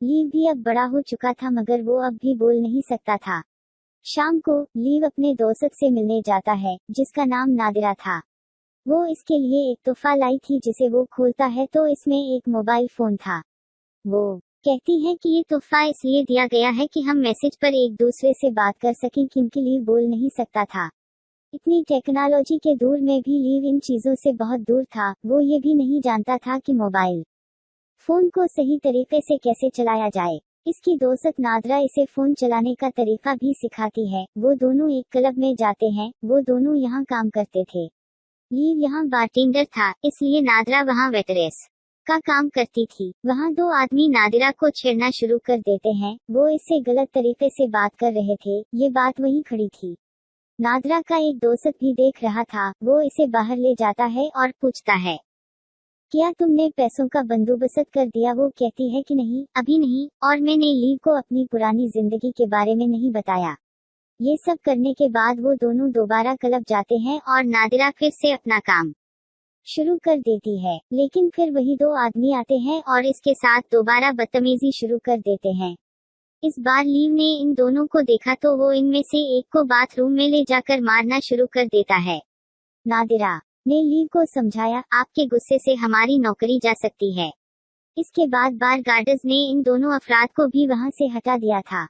Leave भी अब बड़ा हो चुका था मगर वो अब भी बोल नहीं सकता था। शाम को लीव अपने दोस्त से मिलने जाता है जिसका नाम नादिरा था। वो इसके लिए एक तोहफा लाई थी जिसे वो खोलता है तो इसमें एक मोबाइल फोन था। वो कहती है कि ये तोहफा इसलिए दिया गया है कि हम मैसेज पर एक दूसरे से बात कर सकें क्योंकि लीव बोल नहीं सकता था। इतनी टेक्नोलॉजी के दौर में भी लीव इन चीजों से बहुत दूर था। वो ये भी नहीं जानता था कि मोबाइल फोन को सही तरीके से कैसे चलाया जाए। इसकी दोस्त नादरा इसे फोन चलाने का तरीका भी सिखाती है। वो दोनों एक क्लब में जाते हैं। वो दोनों यहाँ काम करते थे। लीव यहाँ बारटेंडर था इसलिए नादरा वहाँ वेटरेस का काम करती थी। वहाँ दो आदमी नादिरा को छेड़ना शुरू कर देते हैं। वो इससे गलत तरीके से बात कर रहे थे। ये बात वहीं खड़ी थी। नादरा का एक दोस्त भी देख रहा था। वो इसे बाहर ले जाता है और पूछता है, क्या तुमने पैसों का बंदोबस्त कर दिया? वो कहती है कि नहीं, अभी नहीं, और मैंने लीव को अपनी पुरानी जिंदगी के बारे में नहीं बताया। ये सब करने के बाद वो दोनों दोबारा क्लब जाते हैं और नादिरा फिर से अपना काम शुरू कर देती है। लेकिन फिर वही दो आदमी आते हैं और इसके साथ दोबारा बदतमीजी शुरू कर देते हैं। इस बार लीव ने इन दोनों को देखा तो वो इनमें से एक को बाथरूम में ले जाकर मारना शुरू कर देता है। नादिरा ने लीव को समझाया, आपके गुस्से से हमारी नौकरी जा सकती है। इसके बाद बार गार्ड्स ने इन दोनों अफराद को भी वहां से हटा दिया था।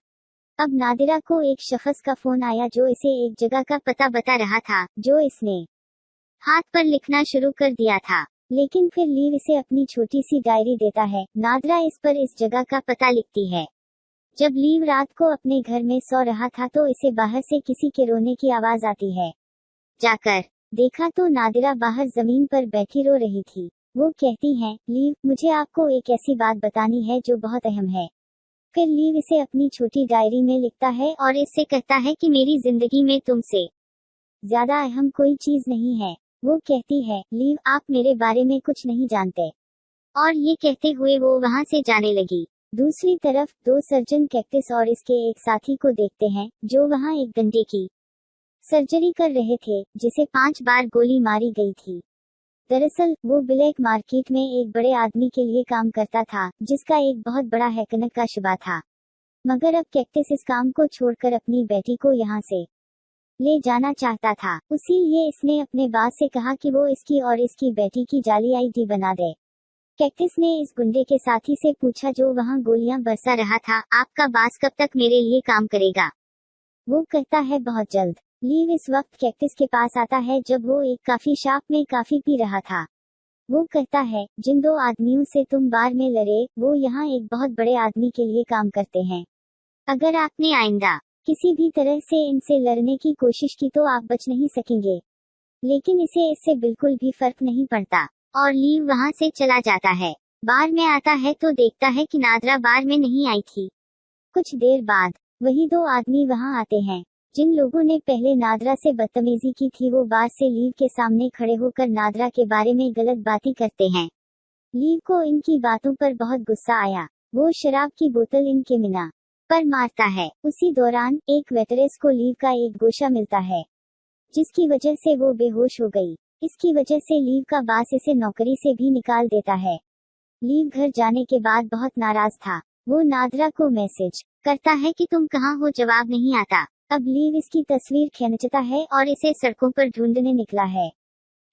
अब नादिरा को एक शख्स का फोन आया जो इसे एक जगह का पता बता रहा था जो इसने हाथ पर लिखना शुरू कर दिया था। लेकिन फिर लीव इसे अपनी छोटी सी डायरी देता है। नादिरा इस पर इस जगह का पता लिखती है। जब लीव रात को अपने घर में सो रहा था तो इसे बाहर से किसी के रोने की आवाज आती है। जाकर देखा तो नादिरा बाहर जमीन पर बैठी रो रही थी। वो कहती है, लीव, मुझे आपको एक ऐसी बात बतानी है जो बहुत अहम है। फिर लीव इसे अपनी छोटी डायरी में लिखता है और इससे कहता है कि मेरी जिंदगी में तुमसे ज्यादा अहम कोई चीज नहीं है। वो कहती है, लीव, आप मेरे बारे में कुछ नहीं जानते। और ये कहते हुए वो वहाँ से जाने लगी। दूसरी तरफ दो सर्जन कैक्टस और इसके एक साथी को देखते हैं जो वहाँ एक डंडे की सर्जरी कर रहे थे जिसे 5 बार गोली मारी गई थी। दरअसल वो ब्लैक मार्केट में एक बड़े आदमी के लिए काम करता था जिसका एक बहुत बड़ा हैकनक का शुबा था। मगर अब कैक्टस इस काम को छोड़कर अपनी बेटी को यहाँ से ले जाना चाहता था। इसीलिए इसने अपने बास से कहा कि वो इसकी और इसकी बेटी की जाली आईडी बना दे। कैक्टस ने इस गुंडे के साथी से पूछा जो वहाँ गोलियां बरसा रहा था, आपका बास कब तक मेरे लिए काम करेगा? वो कहता है, बहुत जल्द। लीव इस वक्त कैक्टस के पास आता है जब वो एक काफी शॉप में काफी पी रहा था। वो कहता है, जिन दो आदमियों से तुम बार में लड़े वो यहाँ एक बहुत बड़े आदमी के लिए काम करते हैं। अगर आपने आइंदा किसी भी तरह से इनसे लड़ने की कोशिश की तो आप बच नहीं सकेंगे। लेकिन इसे इससे बिल्कुल भी फर्क नहीं पड़ता और लीव वहाँ से चला जाता है। बार में आता है तो देखता है कि नादरा बार में नहीं आई थी। कुछ देर बाद वही दो आदमी वहाँ आते हैं। जिन लोगों ने पहले नादरा से बदतमीजी की थी वो बार से लीव के सामने खड़े होकर नादरा के बारे में गलत बातें करते हैं। लीव को इनकी बातों पर बहुत गुस्सा आया। वो शराब की बोतल इनके मीना पर मारता है। उसी दौरान एक वेटरेस को लीव का एक गोशा मिलता है जिसकी वजह से वो बेहोश हो गई। इसकी वजह से लीव का बास इसे नौकरी से भी निकाल देता है। लीव घर जाने के बाद बहुत नाराज था। वो नादरा को मैसेज करता है कि तुम कहाँ हो, जवाब नहीं आता। अब लीव इसकी तस्वीर खींचता है और इसे सड़कों पर ढूंढने निकला है।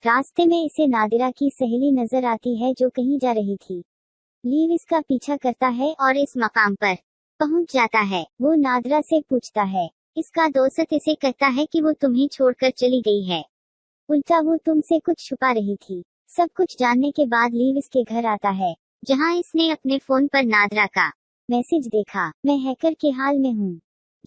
रास्ते में इसे नादिरा की सहेली नजर आती है जो कहीं जा रही थी। लीव इसका पीछा करता है और इस मकाम पर पहुंच जाता है। वो नादिरा से पूछता है। इसका दोस्त इसे कहता है कि वो तुम्हें छोड़कर चली गई है, उल्टा वो तुमसे कुछ छुपा रही थी। सब कुछ जानने के बाद लीव इसके घर आता है जहां इसने अपने फोन पर नादिरा का मैसेज देखा, मैं हैकर के हाल में हूँ।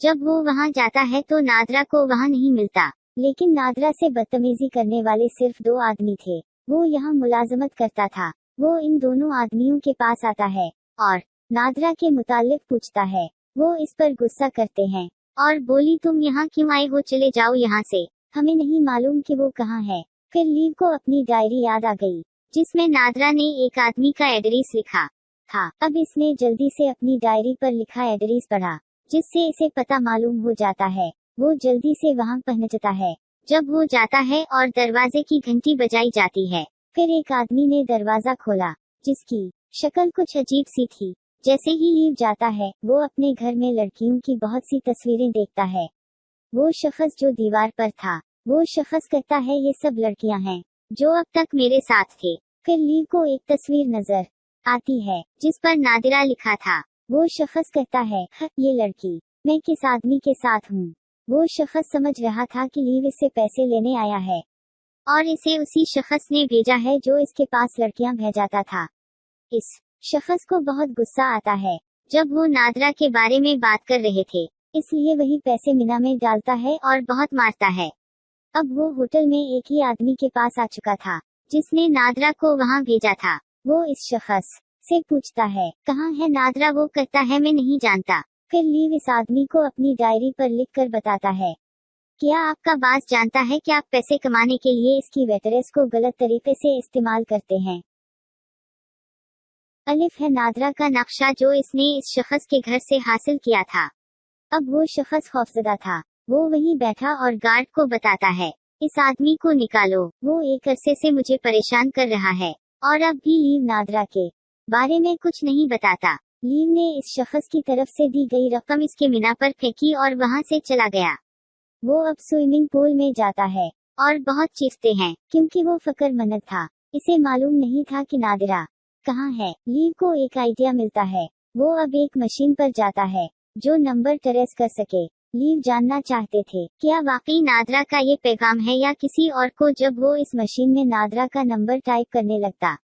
जब वो वहां जाता है तो नादिरा को वहां नहीं मिलता। लेकिन नादिरा से बदतमीजी करने वाले सिर्फ 2 आदमी थे। वो यहाँ मुलाजमत करता था। वो इन दोनों आदमियों के पास आता है और नादिरा के मुतालिक पूछता है। वो इस पर गुस्सा करते हैं और बोली, तुम यहाँ क्यों आए हो, चले जाओ यहाँ से, हमें नहीं मालूम कि वो कहाँ है। फिर लीव को अपनी डायरी याद आ गई जिसमें नादिरा ने एक आदमी का एड्रेस लिखा था। अब इसने जल्दी से अपनी डायरी पर लिखा एड्रेस पढ़ा जिससे इसे पता मालूम हो जाता है। वो जल्दी से वहां पहुंचता है। जब वो जाता है और दरवाजे की घंटी बजाई जाती है, फिर एक आदमी ने दरवाजा खोला जिसकी शक्ल कुछ अजीब सी थी। जैसे ही लीव जाता है वो अपने घर में लड़कियों की बहुत सी तस्वीरें देखता है। वो शख्स जो दीवार पर था, वो शख्स कहता है ये सब लड़कियां हैं जो अब तक मेरे साथ थे। फिर लीव को एक तस्वीर नजर आती है जिस पर नादिरा लिखा था। वो शख्स कहता है ये लड़की, मैं किस आदमी के साथ हूँ। वो शख्स समझ रहा था कि लीव इससे पैसे लेने आया है और इसे उसी शख्स ने भेजा है जो इसके पास लड़कियां भेजाता था। इस शख्स को बहुत गुस्सा आता है जब वो नादिरा के बारे में बात कर रहे थे, इसलिए वही पैसे मीना में डालता है और बहुत मारता है। अब वो होटल में एक ही आदमी के पास आ चुका था जिसने नादिरा को वहां भेजा था। वो इस शख्स से पूछता है कहाँ है नादिरा। वो कहता है मैं नहीं जानता। फिर लीव इस आदमी को अपनी डायरी पर लिखकर बताता है क्या आपका बॉस जानता है कि आप पैसे कमाने के लिए इसकी वेटरेस को गलत तरीके से इस्तेमाल करते हैं। अलिफ है नादिरा का नक्शा जो इसने इस शख्स के घर से हासिल किया था। अब वो शख्स खौफजदा था। वो वहीं बैठा और गार्ड को बताता है इस आदमी को निकालो, वो एक अरसे से मुझे परेशान कर रहा है। और अब भी लीव नादिरा के बारे में कुछ नहीं बताता। लीव ने इस शख्स की तरफ से दी गई रकम इसके मीना पर फेंकी और वहां से चला गया। वो अब स्विमिंग पूल में जाता है और बहुत चीखते हैं क्योंकि वो फकरमंद था। इसे मालूम नहीं था कि नादिरा कहाँ है। लीव को एक आइडिया मिलता है। वो अब एक मशीन पर जाता है जो नंबर ट्रेस कर सके। लीव जानना चाहते थे क्या वाकई नादिरा का ये पैगाम है या किसी और को। जब वो इस मशीन में नादिरा का नंबर टाइप करने लगता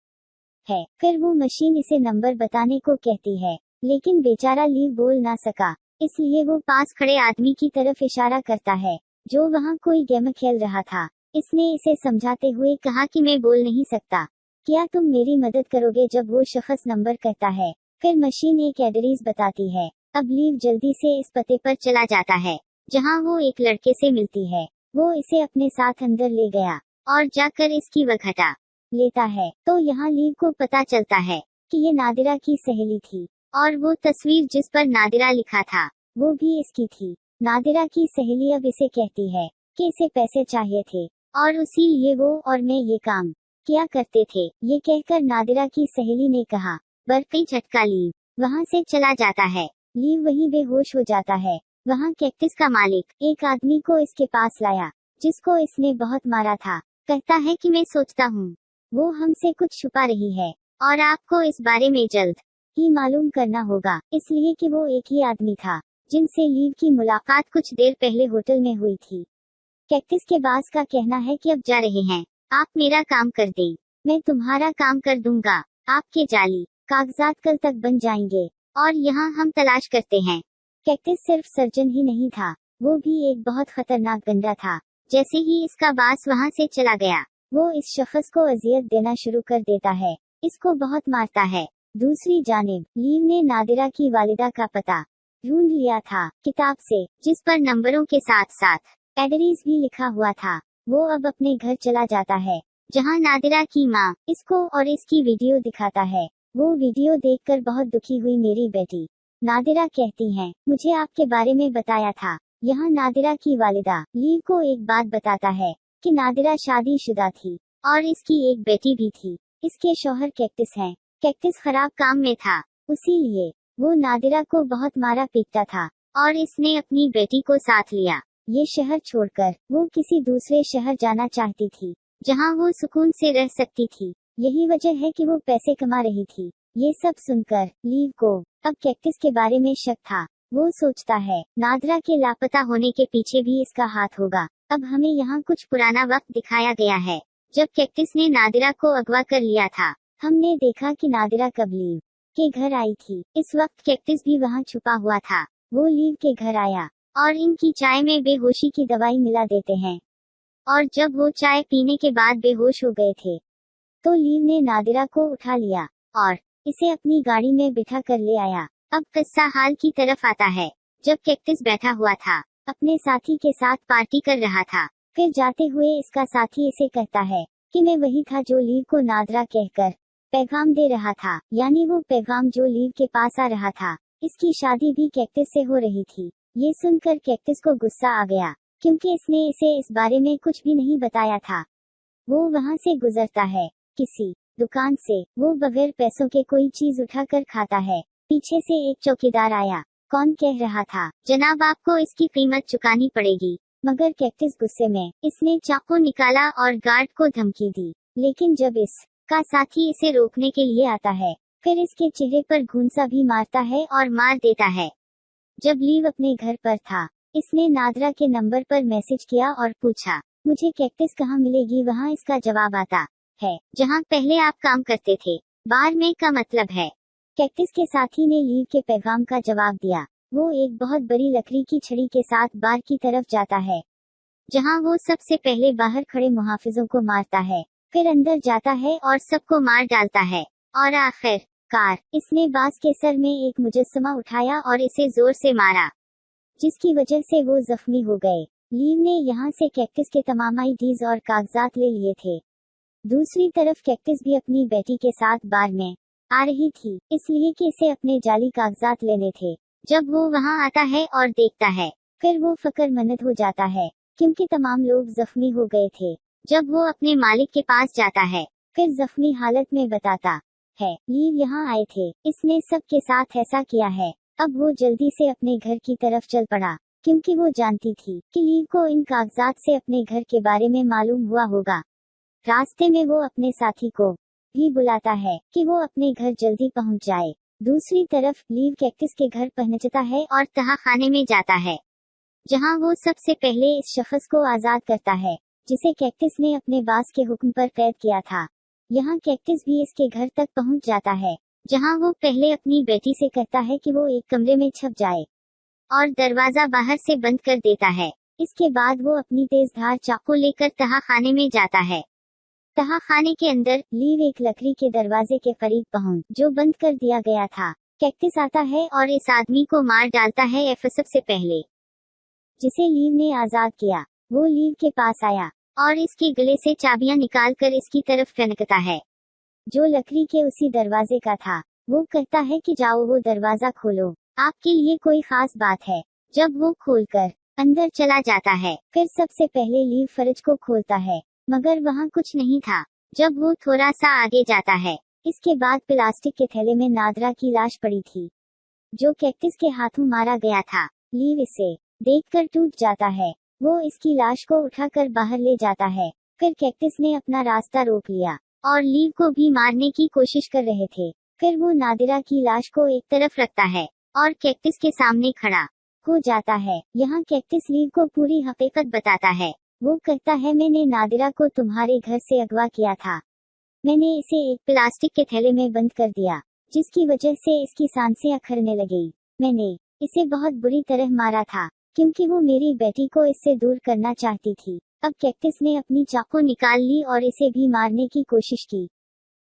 है, फिर वो मशीन इसे नंबर बताने को कहती है, लेकिन बेचारा लीव बोल ना सका, इसलिए वो पास खड़े आदमी की तरफ इशारा करता है जो वहाँ कोई गेम खेल रहा था। इसने इसे समझाते हुए कहा कि मैं बोल नहीं सकता, क्या तुम मेरी मदद करोगे। जब वो शख्स नंबर कहता है, फिर मशीन एक एड्रेस बताती है। अब लीव जल्दी से इस पते पर चला जाता है जहां वो एक लड़के से मिलती है। वो इसे अपने साथ अंदर ले गया और जाकर इसकी वह हटा लेता है। तो यहाँ लीव को पता चलता है कि ये नादिरा की सहेली थी और वो तस्वीर जिस पर नादिरा लिखा था वो भी इसकी थी। नादिरा की सहेली अब इसे कहती है कि इसे पैसे चाहिए थे और उसी लिए वो और मैं ये काम किया करते थे। ये कहकर नादिरा की सहेली ने कहा बरक़ी झटका। लीव वहाँ से चला जाता है। लीव वहीं बेहोश हो जाता है। वहाँ कैक्टस का मालिक एक आदमी को इसके पास लाया जिसको इसने बहुत मारा था। कहता है कि मैं सोचता हूँ वो हमसे कुछ छुपा रही है और आपको इस बारे में जल्द ही मालूम करना होगा, इसलिए कि वो एक ही आदमी था जिनसे लीव की मुलाकात कुछ देर पहले होटल में हुई थी। कैक्टस के बास का कहना है कि अब जा रहे हैं, आप मेरा काम कर दें, मैं तुम्हारा काम कर दूंगा। आपके जाली कागजात कल तक बन जाएंगे और यहाँ हम तलाश करते हैं। कैक्टस सिर्फ सर्जन ही नहीं था, वो भी एक बहुत खतरनाक गंदा था। जैसे ही इसका बास वहाँ से चला गया, वो इस शख्स को अजियत देना शुरू कर देता है, इसको बहुत मारता है। दूसरी जानिब लीव ने नादिरा की वालिदा का पता ढूंढ लिया था किताब से, जिस पर नंबरों के साथ साथ एड्रेस भी लिखा हुआ था। वो अब अपने घर चला जाता है जहाँ नादिरा की माँ इसको और इसकी वीडियो दिखाता है। वो वीडियो देखकर बहुत दुखी हुई मेरी बेटी। नादिरा कहती हैं, मुझे आपके बारे में बताया था। यहाँ नादिरा की वालिदा लीव को एक बात बताता है कि नादिरा शादीशुदा थी और इसकी एक बेटी भी थी। इसके शौहर कैक्टस हैं। कैक्टस खराब काम में था, इसीलिए वो नादिरा को बहुत मारा पीटता था और इसने अपनी बेटी को साथ लिया। ये शहर छोड़कर वो किसी दूसरे शहर जाना चाहती थी जहाँ वो सुकून से रह सकती थी। यही वजह है कि वो पैसे कमा रही थी। ये सब सुनकर लीव को अब कैक्टस के बारे में शक था। वो सोचता है नादिरा के लापता होने के पीछे भी इसका हाथ होगा। अब हमें यहाँ कुछ पुराना वक्त दिखाया गया है जब कैक्टस ने नादिरा को अगवा कर लिया था। हमने देखा कि नादिरा कब लीव के घर आई थी। इस वक्त कैक्टस भी वहाँ छुपा हुआ था। वो लीव के घर आया और इनकी चाय में बेहोशी की दवाई मिला देते हैं और जब वो चाय पीने के बाद बेहोश हो गए थे तो लीव ने नादिरा को उठा लिया और इसे अपनी गाड़ी में बिठा कर ले आया। अब किस्सा हाल की तरफ आता है जब कैक्टस बैठा हुआ था, अपने साथी के साथ पार्टी कर रहा था। फिर जाते हुए इसका साथी इसे कहता है कि मैं वही था जो लीव को नादिरा कहकर पैगाम दे रहा था, यानी वो पैगाम जो लीव के पास आ रहा था। इसकी शादी भी कैक्टस से हो रही थी। ये सुनकर कैक्टस को गुस्सा आ गया क्योंकि इसने इसे इस बारे में कुछ भी नहीं बताया था। वो वहाँ से गुजरता है किसी दुकान से। वो बगैर पैसों के कोई चीज उठाकर खाता है पीछे से एक चौकीदार आया। कौन कह रहा था, जनाब आपको इसकी कीमत चुकानी पड़ेगी। मगर कैक्टस गुस्से में इसने चाकू निकाला और गार्ड को धमकी दी। लेकिन जब इसका साथी इसे रोकने के लिए आता है, फिर इसके चेहरे पर घूंसा भी मारता है और मार देता है। जब लीव अपने घर पर था, इसने नादरा के नंबर पर मैसेज किया और पूछा, मुझे कैक्टस कहाँ मिलेगी। वहाँ इसका जवाब आता है, जहाँ पहले आप काम करते थे। बार में का मतलब है। कैक्टस के साथी ने लीव के पैगाम का जवाब दिया। वो एक बहुत बड़ी लकड़ी की छड़ी के साथ बार की तरफ जाता है, जहाँ वो सबसे पहले बाहर खड़े मुहाफिजों को मारता है, फिर अंदर जाता है और सबको मार डालता है, और आखिरकार इसने बास के सर में एक मुजस्समा उठाया और इसे जोर से मारा, जिसकी वजह से वो जख्मी हो गए। लीव ने यहाँ से कैक्टस के तमाम आईडीज और कागजात ले लिए थे। दूसरी तरफ कैक्टस भी अपनी बेटी के साथ बार में आ रही थी, इसलिए कि इसे अपने जाली कागजात लेने थे। जब वो वहाँ आता है और देखता है, फिर वो फकरमंद हो जाता है, क्योंकि तमाम लोग जख्मी हो गए थे। जब वो अपने मालिक के पास जाता है, फिर जख्मी हालत में बताता है, लीव यहाँ आए थे, इसने सबके साथ ऐसा किया है। अब वो जल्दी से अपने घर की तरफ चल पड़ा, क्योंकि वो जानती थी कि लीव को इन कागजात से अपने घर के बारे में मालूम हुआ होगा। रास्ते में वो अपने साथी को भी बुलाता है कि वो अपने घर जल्दी पहुंच जाए। दूसरी तरफ लीव कैक्टस के घर पहुंचता है और तहखाने में जाता है, जहां वो सबसे पहले इस शख्स को आजाद करता है, जिसे कैक्टस ने अपने बास के हुक्म पर कैद किया था। यहाँ कैक्टस भी इसके घर तक पहुंच जाता है, जहां वो पहले अपनी बेटी से कहता है कि वो एक कमरे में छुप जाए और दरवाजा बाहर से बंद कर देता है। इसके बाद वो अपनी तेज धार चाकू लेकर तहखाने में जाता है। तहखाने के अंदर लीव एक लकड़ी के दरवाजे के करीब पहुंच, जो बंद कर दिया गया था। कैक्टस आता है और इस आदमी को मार डालता है। सबसे पहले जिसे लीव ने आजाद किया, वो लीव के पास आया और इसके गले से चाबियां निकालकर इसकी तरफ फेंकता है, जो लकड़ी के उसी दरवाजे का था। वो कहता है कि जाओ वो दरवाजा खोलो, आपके लिए कोई खास बात है। जब वो खोलकर अंदर चला जाता है, फिर सबसे पहले लीव फर्ज को खोलता है, मगर वहाँ कुछ नहीं था। जब वो थोड़ा सा आगे जाता है, इसके बाद प्लास्टिक के थैले में नादरा की लाश पड़ी थी, जो कैक्टस के हाथों मारा गया था। लीव इसे देखकर टूट जाता है। वो इसकी लाश को उठाकर बाहर ले जाता है। फिर कैक्टस ने अपना रास्ता रोक लिया और लीव को भी मारने की कोशिश कर रहे थे। फिर वो नादिरा की लाश को एक तरफ रखता है और कैक्टस के सामने खड़ा हो जाता है। यहाँ कैक्टस लीव को पूरी हकीकत बताता है। वो कहता है, मैंने नादिरा को तुम्हारे घर से अगवा किया था। मैंने इसे एक प्लास्टिक के थैले में बंद कर दिया, जिसकी वजह से इसकी सांसें अखरने लगी। मैंने इसे बहुत बुरी तरह मारा था, क्योंकि वो मेरी बेटी को इससे दूर करना चाहती थी। अब कैक्टस ने अपनी चाकू निकाल ली और इसे भी मारने की कोशिश की,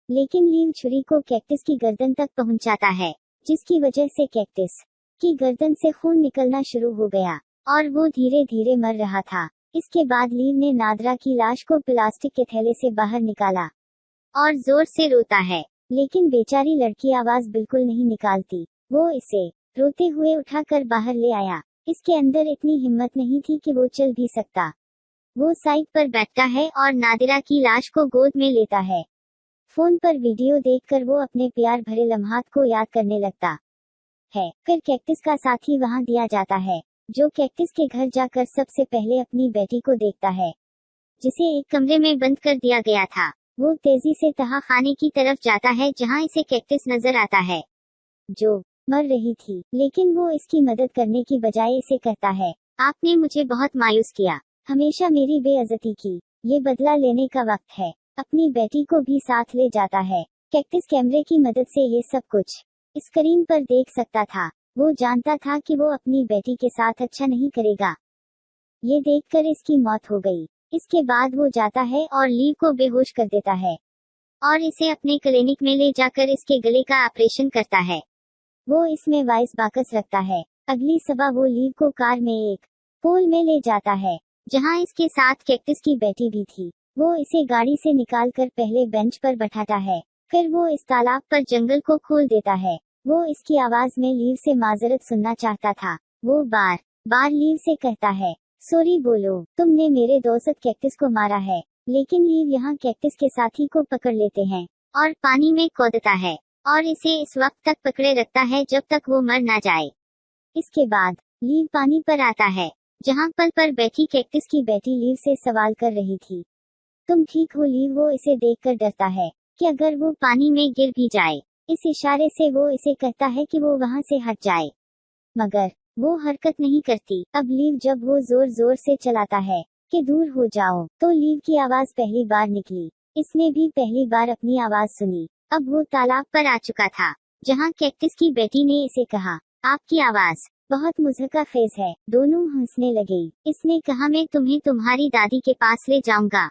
लेकिन लीव छुरी को कैक्टस की गर्दन तक पहुंचाता है, जिसकी वजह से कैक्टस की गर्दन से खून निकलना शुरू हो गया और वो धीरे धीरे मर रहा था। इसके बाद लीव ने नादरा की लाश को प्लास्टिक के थैले से बाहर निकाला और जोर से रोता है, लेकिन बेचारी लड़की आवाज बिल्कुल नहीं निकालती। वो इसे रोते हुए उठाकर बाहर ले आया। इसके अंदर इतनी हिम्मत नहीं थी कि वो चल भी सकता। वो साइड पर बैठता है और नादिरा की लाश को गोद में लेता है। फोन पर वीडियो देखकर वो अपने प्यार भरे लम्हात को याद करने लगता है। फिर कैक्टस का साथी वहाँ दिया जाता है, जो कैक्टस के घर जाकर सबसे पहले अपनी बेटी को देखता है, जिसे एक कमरे में बंद कर दिया गया था। वो तेजी से तहखाने की तरफ जाता है, जहाँ इसे कैक्टस नजर आता है, जो मर रही थी। लेकिन वो इसकी मदद करने की बजाय इसे कहता है, आपने मुझे बहुत मायूस किया, हमेशा मेरी बेइज्जती की। ये बदला लेने का वक्त है। अपनी बेटी को भी साथ ले जाता है। कैक्टस कैमरे की मदद से ये सब कुछ स्क्रीन पर देख सकता था। वो जानता था कि वो अपनी बेटी के साथ अच्छा नहीं करेगा। ये देखकर इसकी मौत हो गई। इसके बाद वो जाता है और लीव को बेहोश कर देता है और इसे अपने क्लिनिक में ले जाकर इसके गले का ऑपरेशन करता है। वो इसमें वाइस बाकस रखता है। अगली सुबह वो लीव को कार में एक पोल में ले जाता है, जहां इसके साथ कैक्टस की बेटी भी थी। वो इसे गाड़ी से निकालकर पहले बेंच पर बैठाता है, फिर वो इस तालाब पर जंगल को खोल देता है। वो इसकी आवाज में लीव से माजरत सुनना चाहता था। वो बार बार लीव से कहता है, सॉरी बोलो, तुमने मेरे दोस्त कैक्टस को मारा है। लेकिन लीव यहाँ कैक्टस के साथी को पकड़ लेते हैं और पानी में कूदता है। और इसे इस वक्त तक पकड़े रखता है जब तक वो मर ना जाए। इसके बाद लीव पानी पर आता है, जहाँ पल पर बैठी कैक्टस की बेटी लीव से सवाल कर रही थी, तुम ठीक हो लीव? वो इसे देखकर डरता है कि अगर वो पानी में गिर भी जाए। इस इशारे से वो इसे कहता है कि वो वहाँ से हट जाए, मगर वो हरकत नहीं करती। अब लीव जब वो जोर जोर से चलाता है कि दूर हो जाओ, तो लीव की आवाज पहली बार निकली। इसने भी पहली बार अपनी आवाज सुनी। अब वो तालाब पर आ चुका था, जहाँ कैक्टस की बेटी ने इसे कहा, आपकी आवाज बहुत मुज़हका फेज है। दोनों हंसने लगे। इसने कहा, मैं तुम्हें तुम्हारी दादी के पास ले जाऊंगा।